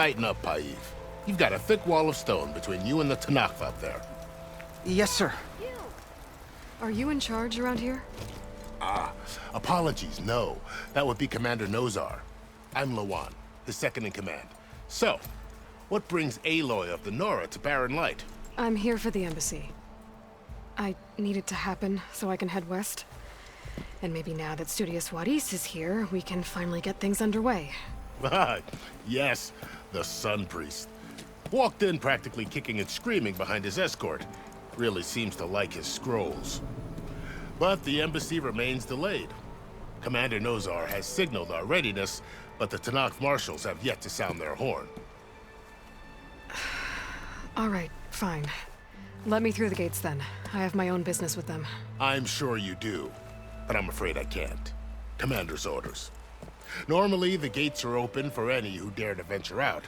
Tighten up, Paiv. You've got a thick wall of stone between you and the Tanakh up there. Yes, sir. Are you in charge around here? Apologies, no. That would be Commander Nozar. I'm Lawan, his second in command. So, what brings Aloy of the Nora to Barren Light? I'm here for the embassy. I need it to happen so I can head west. And maybe now that Studious Waris is here, we can finally get things underway. Yes, the Sun Priest. Walked in practically kicking and screaming behind his escort. Really seems to like his scrolls. But the embassy remains delayed. Commander Nozar has signaled our readiness, but the Tanakh marshals have yet to sound their horn. All right, fine. Let me through the gates then. I have my own business with them. I'm sure you do, but I'm afraid I can't. Commander's orders. Normally, the gates are open for any who dare to venture out.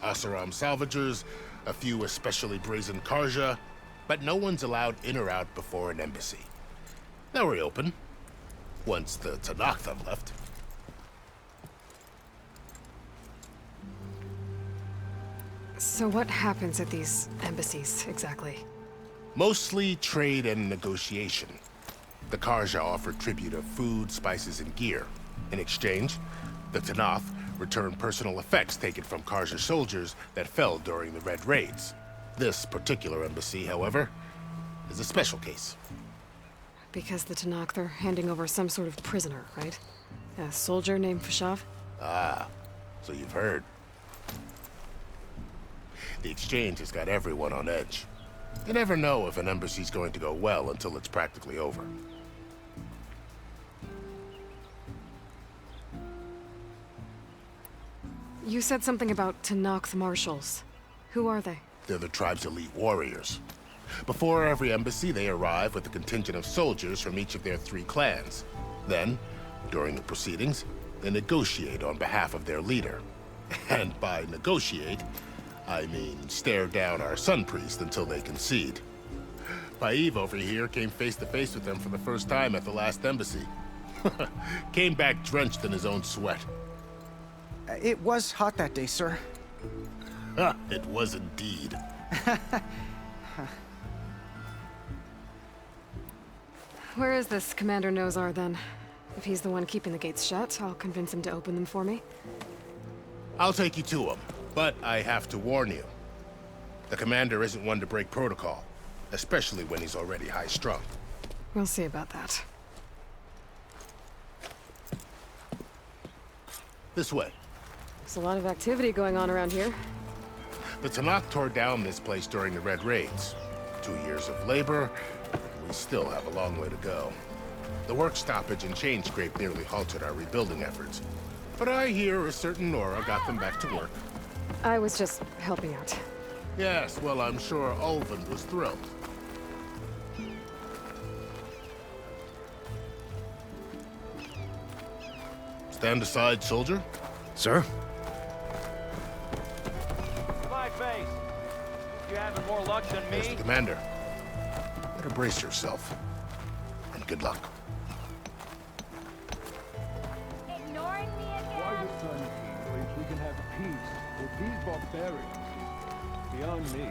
Asaram salvagers, a few especially brazen Karja, but no one's allowed in or out before an embassy. They'll reopen, once the Tanakh have left. So what happens at these embassies, exactly? Mostly trade and negotiation. The Karja offer tribute of food, spices, and gear. In exchange, the Tanakh return personal effects taken from Karja soldiers that fell during the Red Raids. This particular embassy, however, is a special case. Because the Tanakh, they're handing over some sort of prisoner, right? A soldier named Fashav? Ah, so you've heard. The exchange has got everyone on edge. You never know if an embassy's going to go well until it's practically over. You said something about Tanakh marshals. Who are they? They're the tribe's elite warriors. Before every embassy, they arrive with a contingent of soldiers from each of their 3 clans. Then, during the proceedings, they negotiate on behalf of their leader. And by negotiate, I mean stare down our Sun Priest until they concede. Paiv over here came face to face with them for the first time at the last embassy. Came back drenched in his own sweat. It was hot that day, sir. It was indeed. Where is this Commander Nozar, then? If he's the one keeping the gates shut, I'll convince him to open them for me. I'll take you to him, but I have to warn you. The commander isn't one to break protocol, especially when he's already high-strung. We'll see about that. This way. There's a lot of activity going on around here. The Tanakh tore down this place during the Red Raids. 2 years of labor, and we still have a long way to go. The work stoppage and chain scrape nearly halted our rebuilding efforts. But I hear a certain Nora got them back to work. I was just helping out. Yes, well, I'm sure Ulvund was thrilled. Stand aside, soldier. Sir? My face. You having more luck than Mr. me? Commander, better brace yourself. And good luck. Ignoring me Why again? the Sun believes we can have peace with these barbarians is beyond me.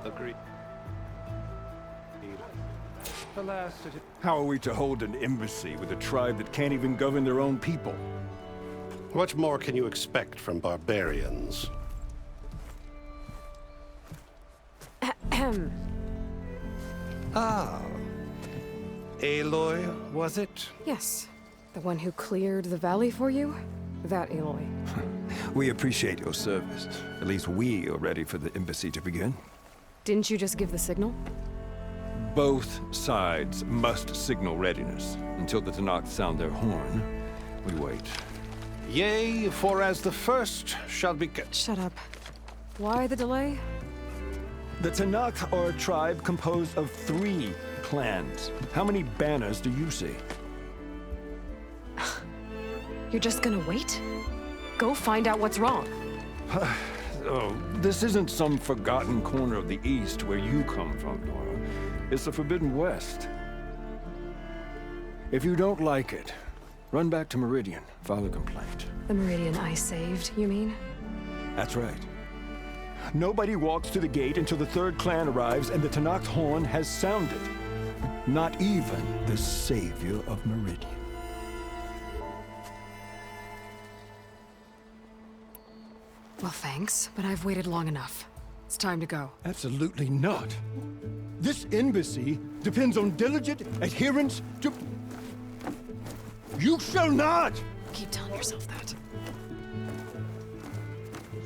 Agreed. Alas, it is... How are we to hold an embassy with a tribe that can't even govern their own people? What more can you expect from barbarians? Ah. Aloy, was it? Yes. The one who cleared the valley for you? That Aloy. We appreciate your service. At least we are ready for the embassy to begin. Didn't you just give the signal? Both sides must signal readiness. Until the Tanakh sound their horn, we wait. Yea, for as the first shall be... Shut up. Why the delay? The Tanakh are a tribe composed of 3 clans. How many banners do you see? You're just gonna wait? Go find out what's wrong. Oh, this isn't some forgotten corner of the East where you come from, Nora. It's the Forbidden West. If you don't like it, run back to Meridian, file a complaint. The Meridian I saved, you mean? That's right. Nobody walks to the gate until the third clan arrives and the Tanakh horn has sounded. Not even the savior of Meridian. Well, thanks, but I've waited long enough. It's time to go. Absolutely not. This embassy depends on diligent adherence to... You shall not! Keep telling yourself that.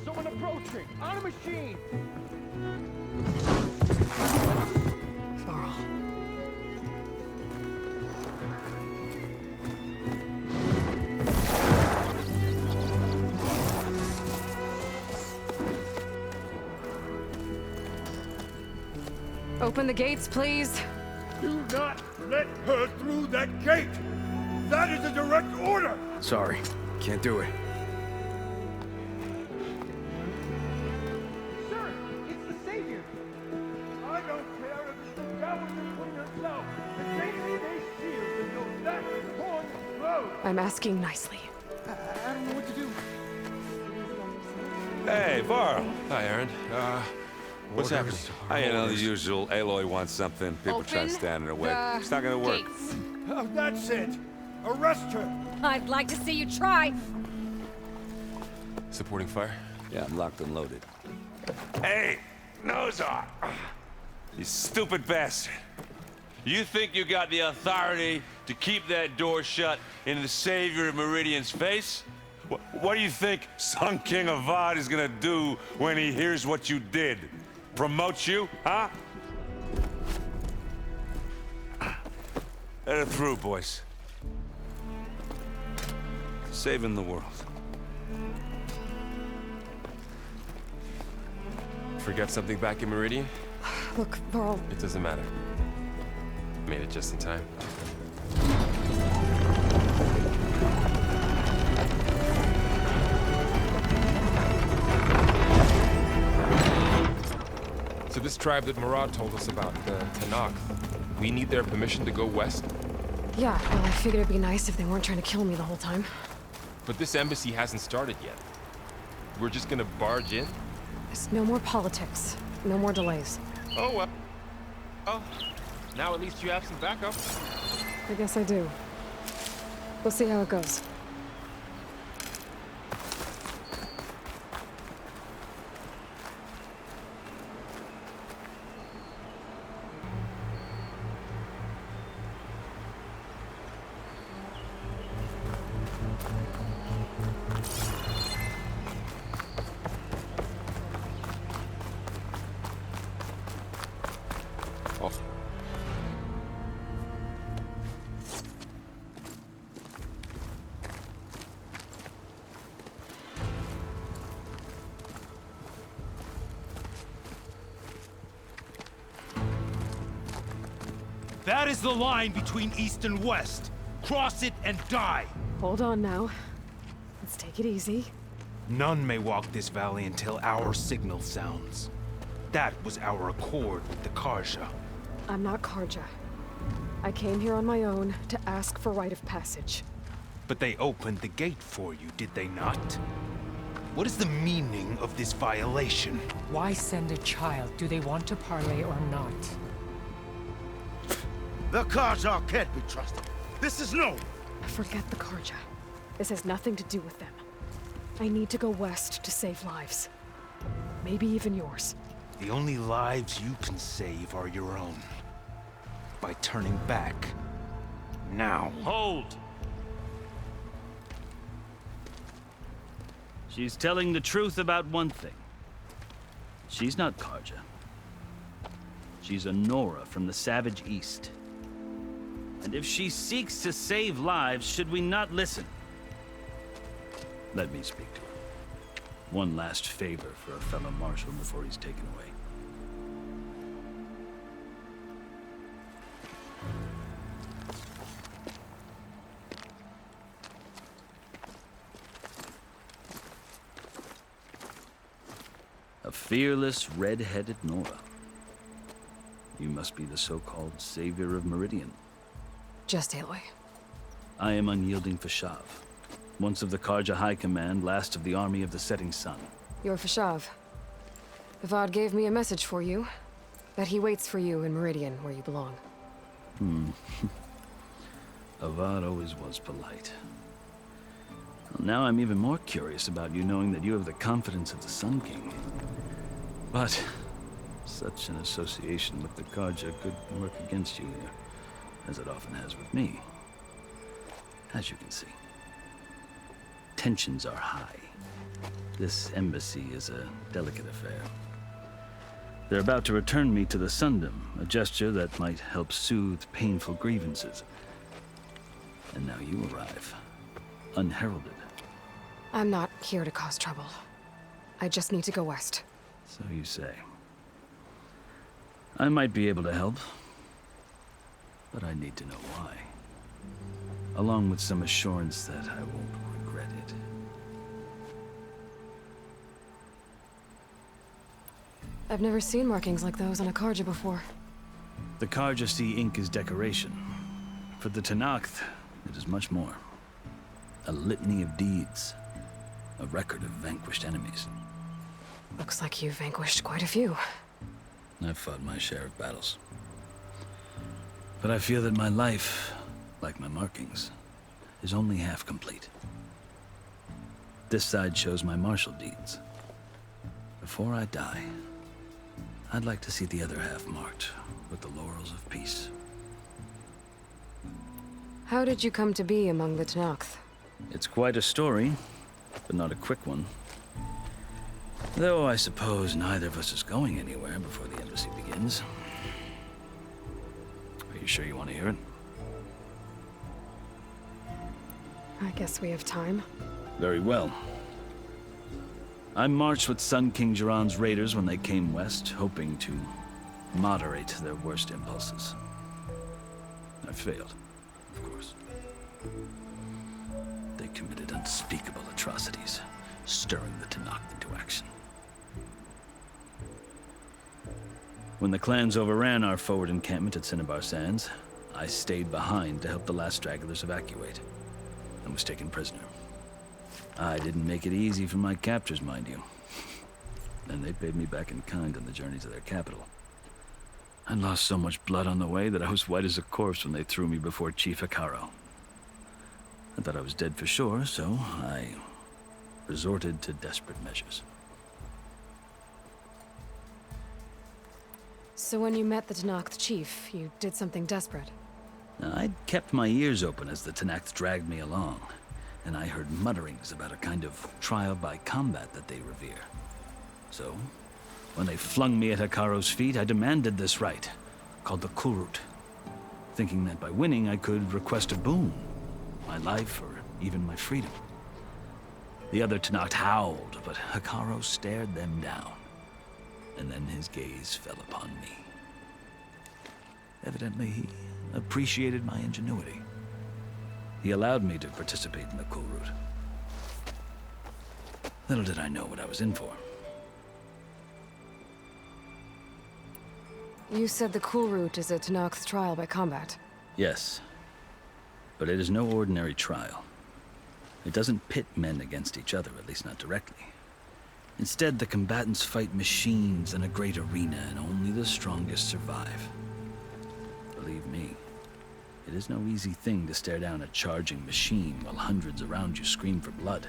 Someone approaching! On a machine! Varl. Open the gates, please. Do not let her through that gate! That is a direct order! Sorry, can't do it. Sir, it's the Savior! I don't care if it's the Galveston Queen herself! The gate is a shield until that horn blows! I'm asking nicely. I don't know what to do. Hey, Varl. Hi, Aaron. What's happening? You know, the usual. Aloy wants something. People try to stand in her way. It's not gonna work. Oh, that's it! Arrest her! I'd like to see you try. Supporting fire? Yeah, I'm locked and loaded. Hey, Nozar! You stupid bastard. You think you got the authority to keep that door shut in the savior of Meridian's face? What do you think Sun King Avad is gonna do when he hears what you did? Promote you, huh? Let it through, boys. Saving the world. Forget something back in Meridian? Look, Varl, It doesn't matter. Made it just in time. So this tribe that Murad told us about, the Tanakh, we need their permission to go west? yeah, well, I figured it'd be nice if they weren't trying to kill me the whole time. But this embassy hasn't started yet. We're just gonna barge in? There's no more politics. No more delays. Oh, well. Oh, now at least you have some backup. I guess I do. We'll see how it goes. That is the line between East and West. Cross it and die. Hold on now. Let's take it easy. None may walk this valley until our signal sounds. That was our accord with the Karja. I'm not Karja. I came here on my own to ask for rite of passage. But they opened the gate for you, did they not? What is the meaning of this violation? Why send a child? Do they want to parley or not? The Karja can't be trusted. This is no. Forget the Karja. This has nothing to do with them. I need to go west to save lives. Maybe even yours. The only lives you can save are your own. By turning back. Now. Hold! She's telling the truth about one thing. She's not Karja. She's a Nora from the Savage East. And if she seeks to save lives, should we not listen? Let me speak to her. One last favor for a fellow marshal before he's taken away. A fearless, red-headed Nora. You must be the so-called savior of Meridian. Just Aloy. I am unyielding Fashav, once of the Karja High Command, last of the army of the Setting Sun. You're Fashav. Avad gave me a message for you. That he waits for you in Meridian, where you belong. Avad always was polite. Well, now I'm even more curious about you knowing that you have the confidence of the Sun King. But such an association with the Karja could work against you here, as it often has with me. As you can see, tensions are high. This embassy is a delicate affair. They're about to return me to the Sundom, a gesture that might help soothe painful grievances. And now you arrive, unheralded. I'm not here to cause trouble. I just need to go west. So you say. I might be able to help, but I need to know why. Along with some assurance that I won't regret it. I've never seen markings like those on a Karja before. The Karja see ink as decoration. For the Tenakth, it is much more. A litany of deeds. A record of vanquished enemies. Looks like you've vanquished quite a few. I've fought my share of battles. But I feel that my life, like my markings, is only half complete. This side shows my martial deeds. Before I die, I'd like to see the other half marked with the laurels of peace. How did you come to be among the Tenakth? It's quite a story, but not a quick one. Though I suppose neither of us is going anywhere before the embassy begins. Are you sure you want to hear it? I guess we have time. Very well. I marched with Sun King Jiran's raiders when they came west, hoping to moderate their worst impulses. I failed, of course. They committed unspeakable atrocities, stirring the Tenakth into action. When the clans overran our forward encampment at Cinnabar Sands, I stayed behind to help the last stragglers evacuate, and was taken prisoner. I didn't make it easy for my captors, mind you. And they paid me back in kind on the journey to their capital. I lost so much blood on the way that I was white as a corpse when they threw me before Chief Hekaro. I thought I was dead for sure, so I resorted to desperate measures. So when you met the Tenakth chief, you did something desperate? I'd kept my ears open as the Tenakth dragged me along, and I heard mutterings about a kind of trial by combat that they revere. So, when they flung me at Hekaro's feet, I demanded this right, called the Kulrut, thinking that by winning I could request a boon, my life or even my freedom. The other Tenakth howled, but Hekaro stared them down, and then his gaze fell upon me. Evidently, he appreciated my ingenuity. He allowed me to participate in the Kulrut. Little did I know what I was in for. You said the Kulrut is a Tenakth trial by combat. Yes, but it is no ordinary trial. It doesn't pit men against each other, at least not directly. Instead, the combatants fight machines in a great arena, and only the strongest survive. Believe me, it is no easy thing to stare down a charging machine while hundreds around you scream for blood.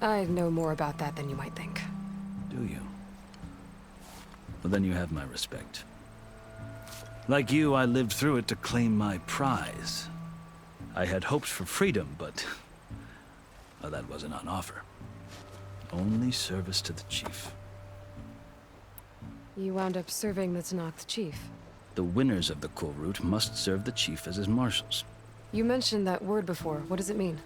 I know more about that than you might think. Do you? Well, then you have my respect. Like you, I lived through it to claim my prize. I had hoped for freedom, but well, that wasn't on offer. Only service to the chief. You wound up serving the Tenakth chief. The winners of the Kulrut must serve the chief as his marshals. You mentioned that word before. What does it mean?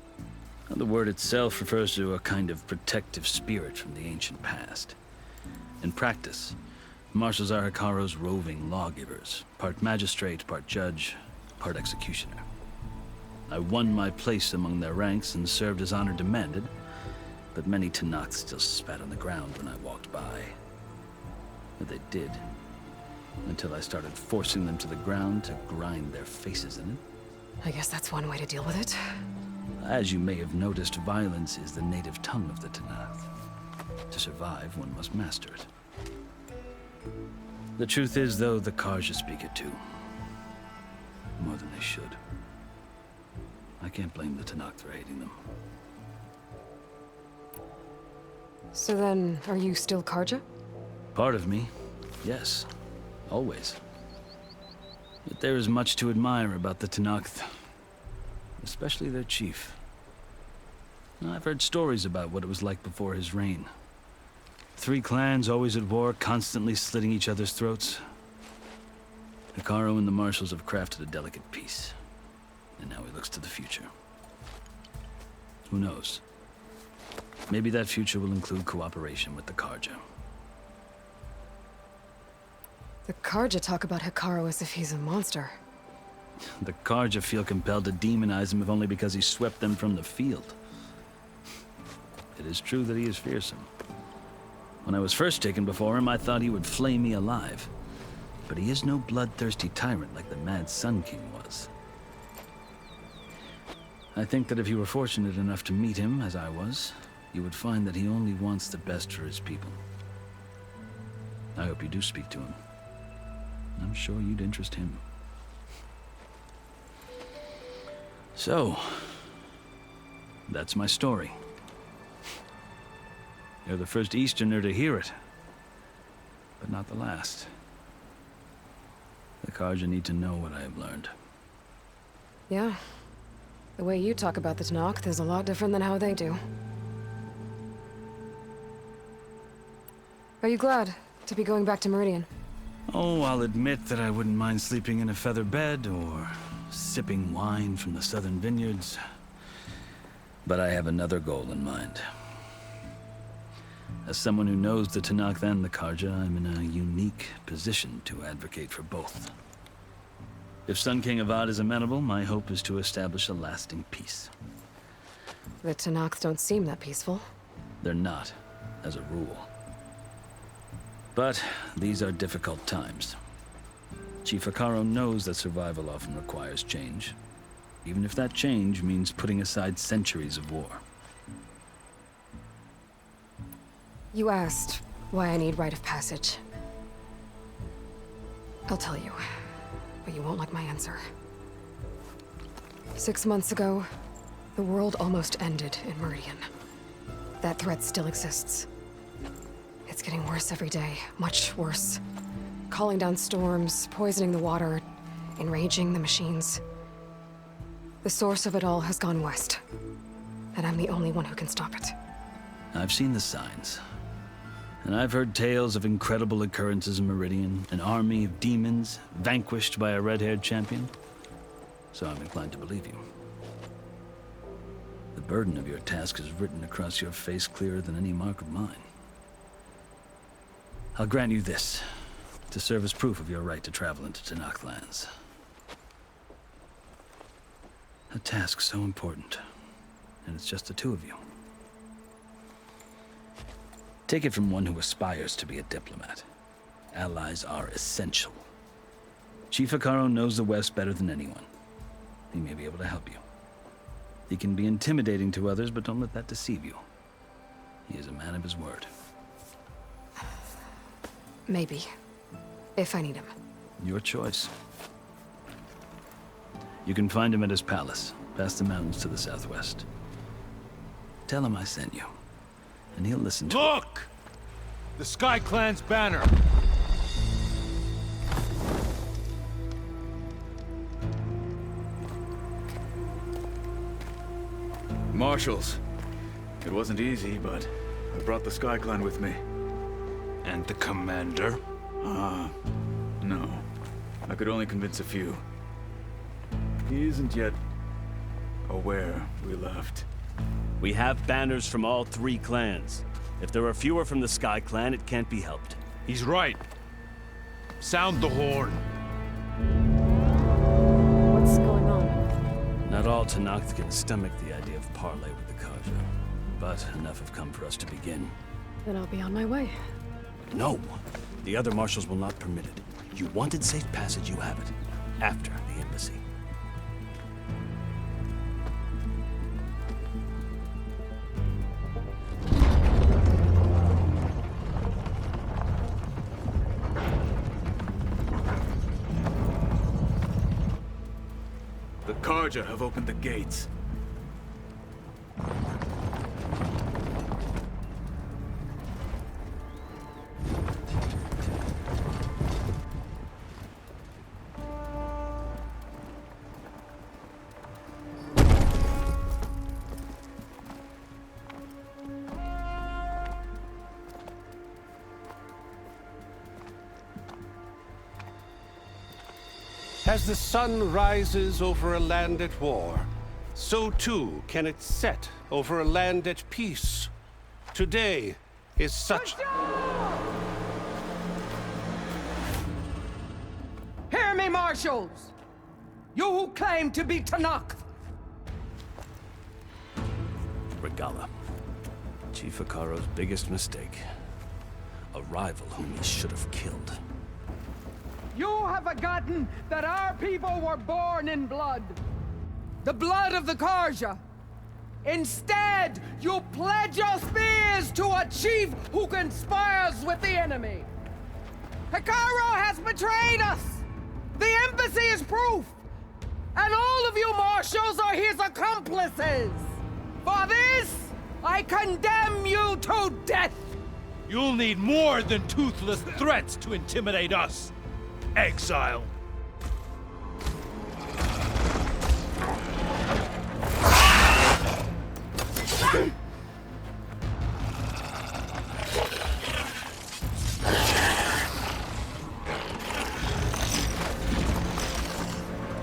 Well, the word itself refers to a kind of protective spirit from the ancient past. In practice, marshals are Hekaro's roving lawgivers, part magistrate, part judge, part executioner. I won my place among their ranks and served as honor demanded, but many Tenakth still spat on the ground when I walked by. But they did, until I started forcing them to the ground to grind their faces in it. I guess that's one way to deal with it. As you may have noticed, violence is the native tongue of the Tenakth. To survive, one must master it. The truth is, though, the Karja speak it too. More than they should. I can't blame the Tanakh for hating them. So then, are you still Karja? Part of me, yes. Always. Yet there is much to admire about the Tanakh, especially their chief. I've heard stories about what it was like before his reign. 3 clans always at war, constantly slitting each other's throats. Hekarro and the Marshals have crafted a delicate peace. And now he looks to the future. Who knows? Maybe that future will include cooperation with the Karja. The Karja talk about Hekarro as if he's a monster. The Karja feel compelled to demonize him if only because he swept them from the field. It is true that he is fearsome. When I was first taken before him, I thought he would flay me alive. But he is no bloodthirsty tyrant like the Mad Sun King was. I think that if you were fortunate enough to meet him, as I was, you would find that he only wants the best for his people. I hope you do speak to him. I'm sure you'd interest him. So, that's my story. You're the first Easterner to hear it, but not the last. The Karja need to know what I have learned. Yeah. The way you talk about the Tanakh is a lot different than how they do. Are you glad to be going back to Meridian? Oh, I'll admit that I wouldn't mind sleeping in a feather bed or sipping wine from the southern vineyards. But I have another goal in mind. As someone who knows the Tanakh and the Karja, I'm in a unique position to advocate for both. If Sun King Avad is amenable, my hope is to establish a lasting peace. The Tanakh don't seem that peaceful. They're not, as a rule. But these are difficult times. Chief Hekarro knows that survival often requires change, even if that change means putting aside centuries of war. You asked why I need rite of passage. I'll tell you, but you won't like my answer. 6 months ago, the world almost ended in Meridian. That threat still exists. It's getting worse every day, much worse. Calling down storms, poisoning the water, enraging the machines. The source of it all has gone west, and I'm the only one who can stop it. I've seen the signs. And I've heard tales of incredible occurrences in Meridian, an army of demons vanquished by a red-haired champion. So I'm inclined to believe you. The burden of your task is written across your face clearer than any mark of mine. I'll grant you this, to serve as proof of your right to travel into Tanakh lands. A task so important, and it's just the 2 of you. Take it from one who aspires to be a diplomat. Allies are essential. Chief Hekarro knows the West better than anyone. He may be able to help you. He can be intimidating to others, but don't let that deceive you. He is a man of his word. Maybe. If I need him. Your choice. You can find him at his palace, past the mountains to the southwest. Tell him I sent you, and he'll listen to Look! The Sky Clan's banner! Marshals. It wasn't easy, but I brought the Sky Clan with me. And the commander? No. I could only convince a few. He isn't yet aware we left. We have banners from all 3 clans. If there are fewer from the Sky Clan, it can't be helped. He's right. Sound the horn. What's going on? Not all Tanakh can stomach the idea of parley with the Karja, but enough have come for us to begin. Then I'll be on my way. No! The other marshals will not permit it. You wanted safe passage, you have it. After the embassy. The Karja have opened the gates. As the sun rises over a land at war, so too can it set over a land at peace. Today is such... Hear me, marshals! You who claim to be Tanakh! Regala. Chief Hikaro's biggest mistake. A rival whom he should have killed. You have forgotten that our people were born in blood. The blood of the Karja. Instead, you pledge your spears to a chief who conspires with the enemy. Hikaro has betrayed us! The embassy is proof! And all of you marshals are his accomplices! For this, I condemn you to death! You'll need more than toothless threats to intimidate us. Exile.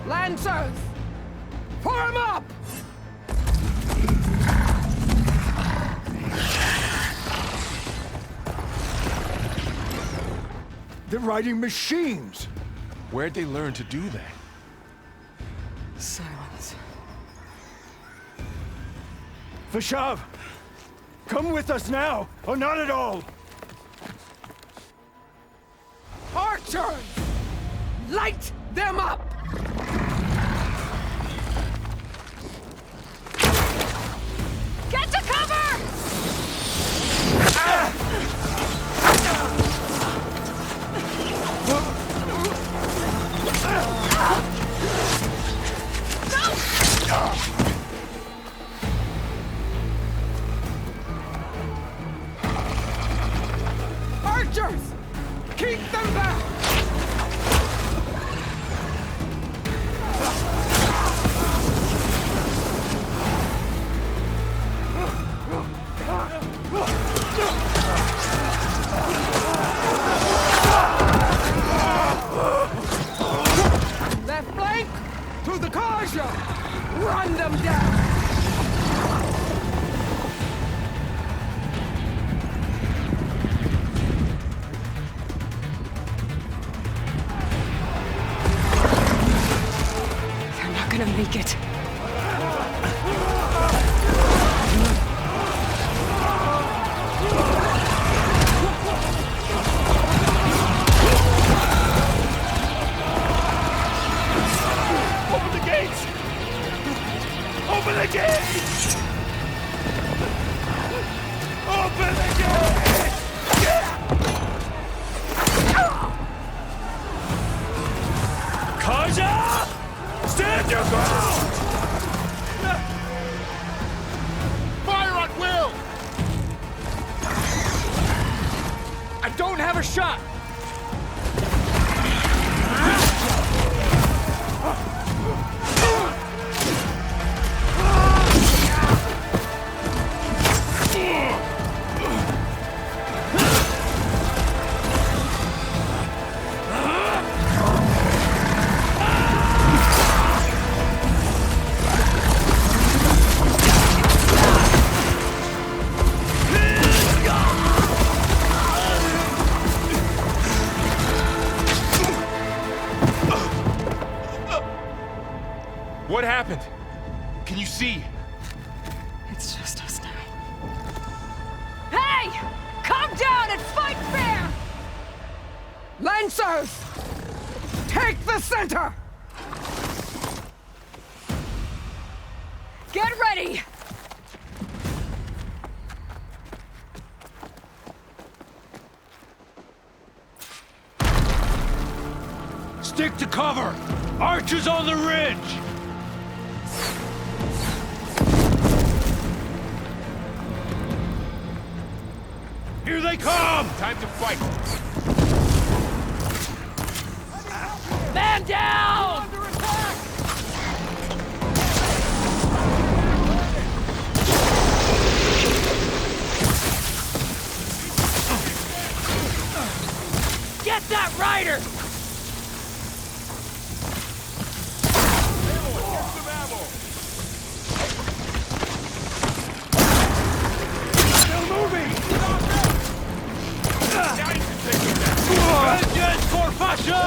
Lancers! Form up! They're riding machines! Where'd they learn to do that? Silence. Vashav! Come with us now, or not at all! Archers! Light them up! Get to cover! Archers! Keep them back! Left flank! To the Karja! Run them down! They're not gonna make it. Open the gates! Open the gates! Open the gates! Karja! Stand your ground! Fire at will! I don't have a shot! What happened? Can you see? It's just us now. Hey! Calm down and fight fair! Lancers! Take the center! Get ready! Stick to cover! Archers on the ridge! Here they come! Time to fight! Man down! Under attack! Get that rider! Vengeance for Fasha!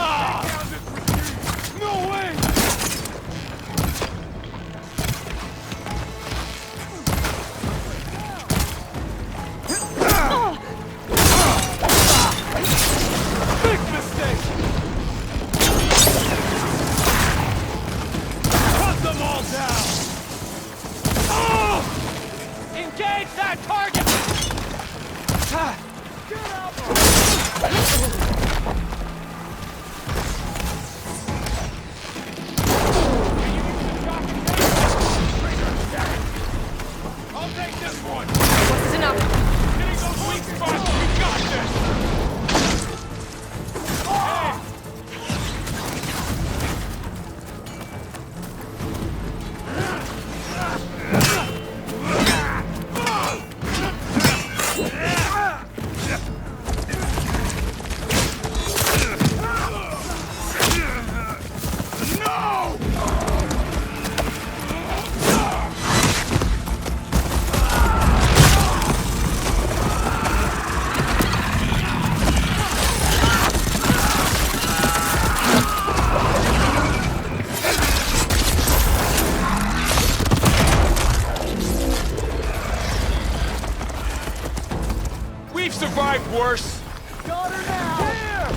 No way! Big mistake! Cut them all down! Engage that target! I'll take this one! This is enough. Hitting those weak spots! We got this! We've survived worse! Got her now! Here!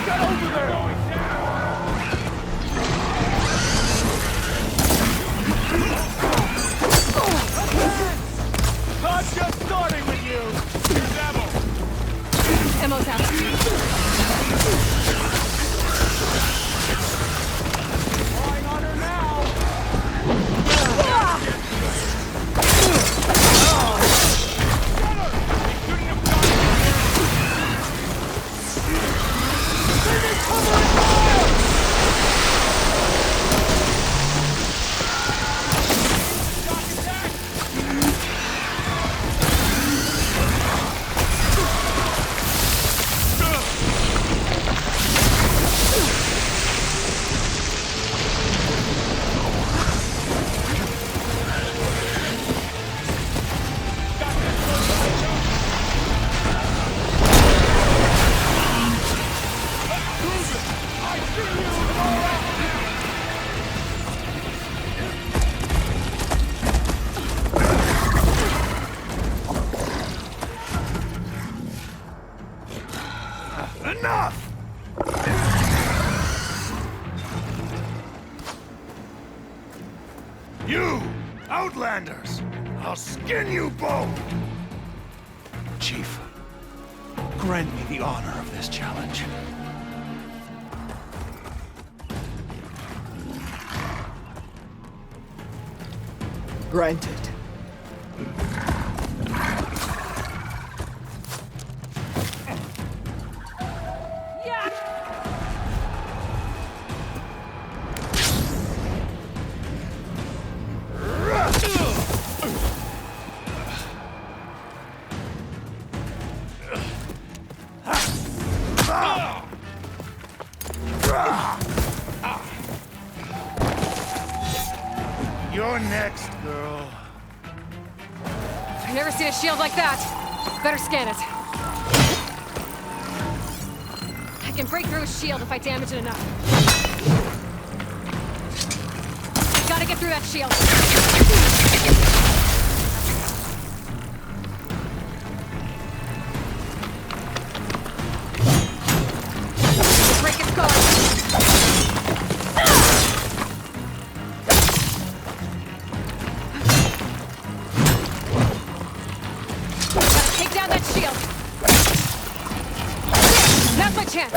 Get over there! I'm just starting with you! Here's ammo! Ammo's out. Flying on her now! Enough! You, Outlanders! I'll skin you both! Chief, grant me the honor of this challenge. Granted. You're next, girl. I've never seen a shield like that. Better scan it. I can break through a shield if I damage it enough. Gotta get through that shield. Break its guard. Gotta take down that shield. Now's my chance.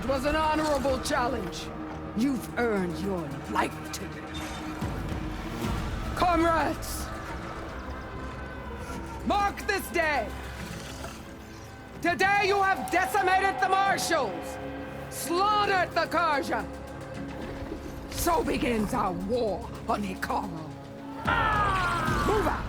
It was an honorable challenge. You've earned your life today. Comrades! Mark this day! Today you have decimated the Marshals! Slaughtered the Karja! So begins our war on Hikaru. Move out!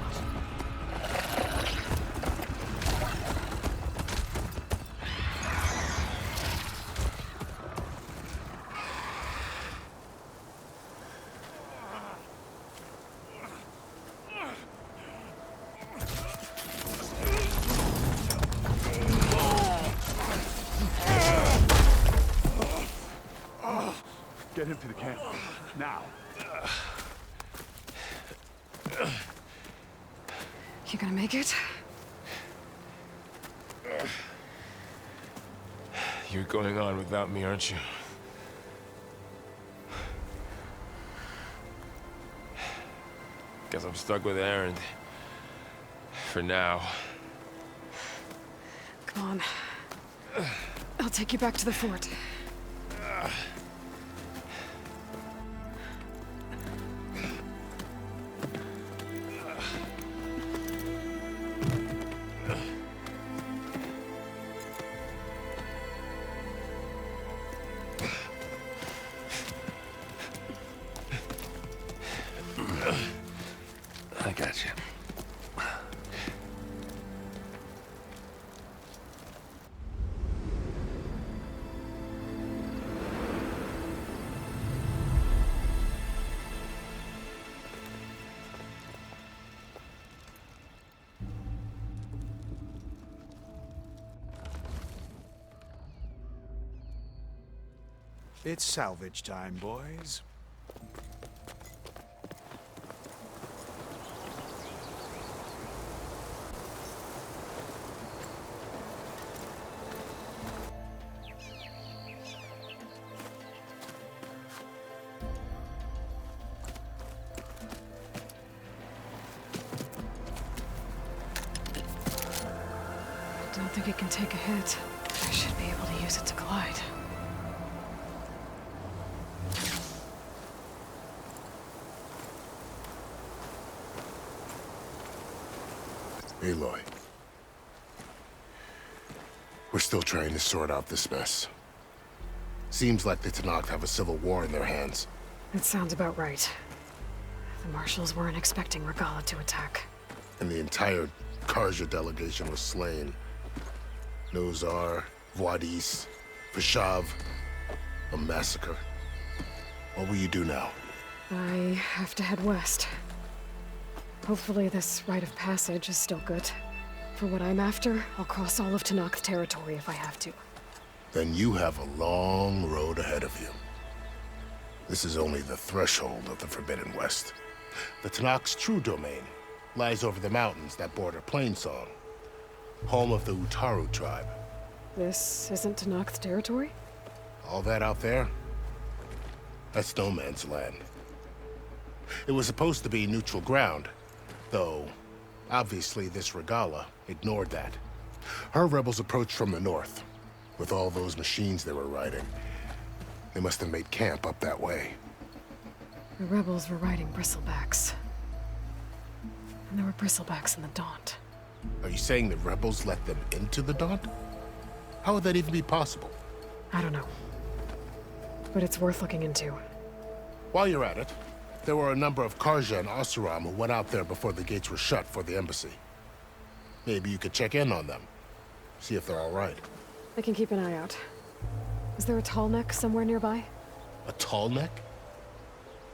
Get him to the camp. Now. You gonna make it? You're going on without me, aren't you? Guess I'm stuck with Aaron. For now. Come on. I'll take you back to the fort. I got you. It's salvage time, boys. I don't think it can take a hit. I should be able to use it to glide. Aloy. We're still trying to sort out this mess. Seems like the Tenakth have a civil war in their hands. That sounds about right. The Marshals weren't expecting Regalla to attack. And the entire Karja delegation was slain. Nozar, Voidis, Vashav. A massacre. What will you do now? I have to head west. Hopefully this rite of passage is still good. For what I'm after, I'll cross all of Tenakth territory if I have to. Then you have a long road ahead of you. This is only the threshold of the Forbidden West. The Tenakth's true domain lies over the mountains that border Plainsong, home of the Utaru tribe. This isn't Tenakth territory? All that out there? That's no man's land. It was supposed to be neutral ground, though obviously this Regalla ignored that. Her rebels approached from the north, with all those machines they were riding. They must have made camp up that way. The rebels were riding bristlebacks. And there were bristlebacks in the Daunt. Are you saying the rebels let them into the Daunt? How would that even be possible? I don't know. But it's worth looking into. While you're at it, there were a number of Karja and Oseram who went out there before the gates were shut for the embassy. Maybe you could check in on them. See if they're all right. I can keep an eye out. Is there a tall neck somewhere nearby? A tall neck?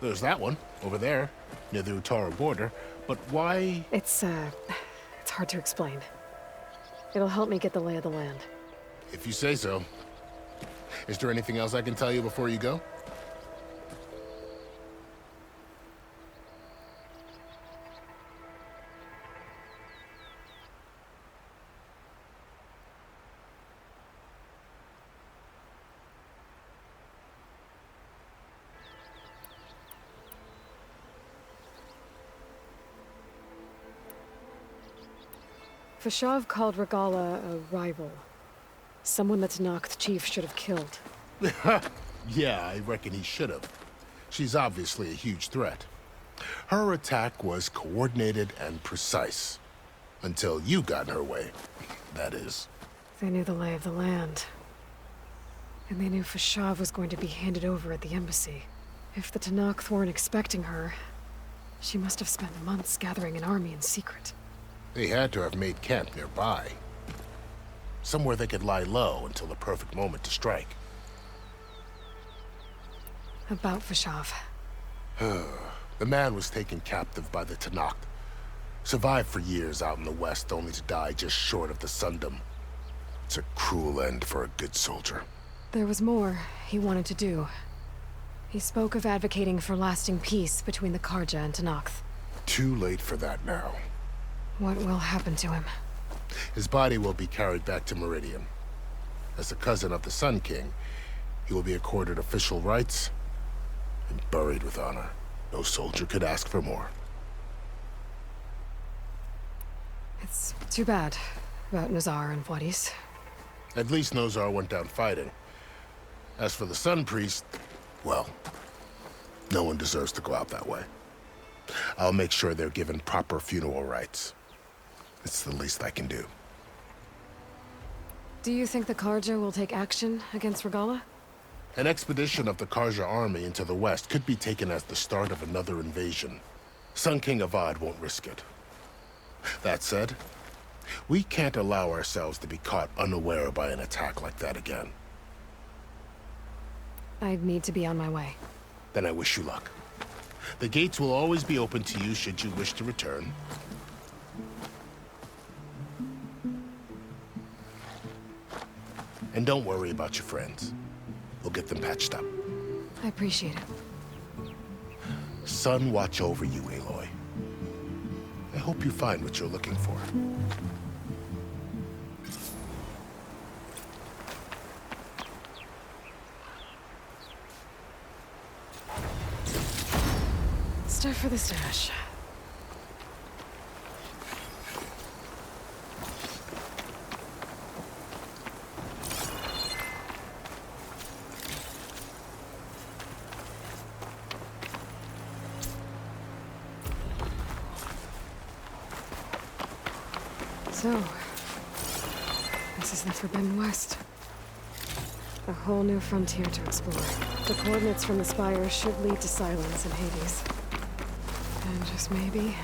There's that one, over there, near the Utaru border. But why? It's hard to explain. It'll help me get the lay of the land. If you say so. Is there anything else I can tell you before you go? Vashav called Regalla a rival. Someone that Tenakth chief should have killed. Yeah, I reckon he should have. She's obviously a huge threat. Her attack was coordinated and precise. Until you got in her way, that is. They knew the lay of the land. And they knew Fashav was going to be handed over at the embassy. If the Tenakth weren't expecting her, she must have spent months gathering an army in secret. They had to have made camp nearby. Somewhere they could lie low until the perfect moment to strike. About Fashav. The man was taken captive by the Tenakth. Survived for years out in the west, only to die just short of the Sundom. It's a cruel end for a good soldier. There was more he wanted to do. He spoke of advocating for lasting peace between the Karja and Tenakth. Too late for that now. What will happen to him? His body will be carried back to Meridian. As a cousin of the Sun King, he will be accorded official rights and buried with honor. No soldier could ask for more. It's too bad about Nazar and Wadis. At least Nozar went down fighting. As for the Sun Priest, well, no one deserves to go out that way. I'll make sure they're given proper funeral rites. It's the least I can do. Do you think the Karja will take action against Regalla? An expedition of the Karja army into the west could be taken as the start of another invasion. Sun King Avad won't risk it. That said, we can't allow ourselves to be caught unaware by an attack like that again. I'd need to be on my way. Then I wish you luck. The gates will always be open to you should you wish to return. And don't worry about your friends. We'll get them patched up. I appreciate it. Sun watch over you, Aloy. I hope you find what you're looking for. Stuff for the stash. So, this is the Forbidden West. A whole new frontier to explore. The coordinates from the spire should lead to Silence and Hades. And just maybe,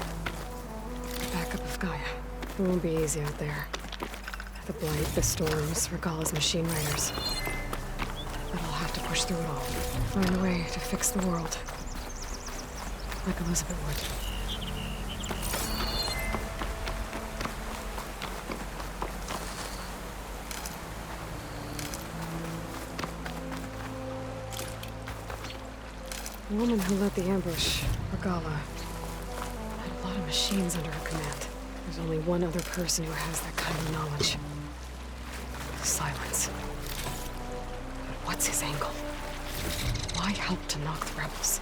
backup of Gaia. It won't be easy out there. The Blight, the Storms, Regalla's machine riders. But I'll have to push through it all. Find a way to fix the world. Like Elizabeth would. The woman who led the ambush, Regalla, had a lot of machines under her command. There's only one other person who has that kind of knowledge. Silence. But what's his angle? Why help to knock the rebels?